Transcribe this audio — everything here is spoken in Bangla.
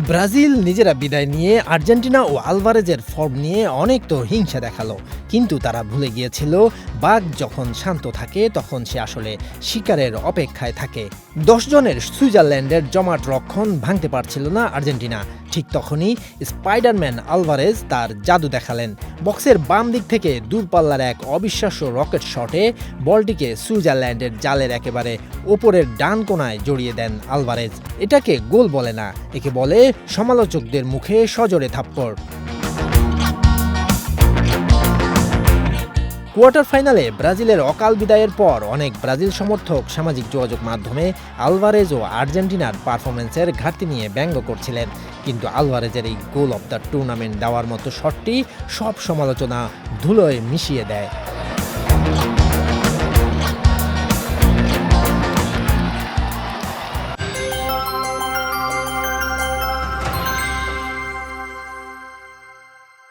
ব্রাজিল নিজেরা বিদায় নিয়ে আর্জেন্টিনা ও আলভারেজের ফর্ম নিয়ে অনেক তো হিংসা দেখালো, কিন্তু তারা ভুলে গিয়েছিল বাঘ যখন শান্ত থাকে তখন সে আসলে শিকারের অপেক্ষায় থাকে। 10 জনের সুইজারল্যান্ডের জমাট রক্ষণ ভাঙতে পারছিল না আর্জেন্টিনা। ঠিক তখনই স্পাইডারম্যান আলভারেজ তার জাদু দেখালেন। বক্সের বাম দিক থেকে দূরপাল্লার এক অবিশ্বাস্য রকেট শটে বলটিকে সুইজারল্যান্ডের জালের একেবারে ওপরের ডান কোনায় জড়িয়ে দেন আলভারেজ। এটাকে গোল বলে না, একে বলে সমালোচকদের মুখে সজোরে থাপ্পড়। কোয়ার্টার ফাইনালে ব্রাজিলের অকাল বিদায়ের পর অনেক ব্রাজিল সমর্থক সামাজিক যোগাযোগ মাধ্যমে আলভারেজ ও আর্জেন্টিনার পারফরম্যান্সের ঘাটতি নিয়ে ব্যঙ্গ করছিলেন। কিন্তু আলভারেজের এই গোল অব দ্য টুর্নামেন্ট দেওয়ার মতো শটটি সব সমালোচনা ধুলোয় মিশিয়ে দেয়।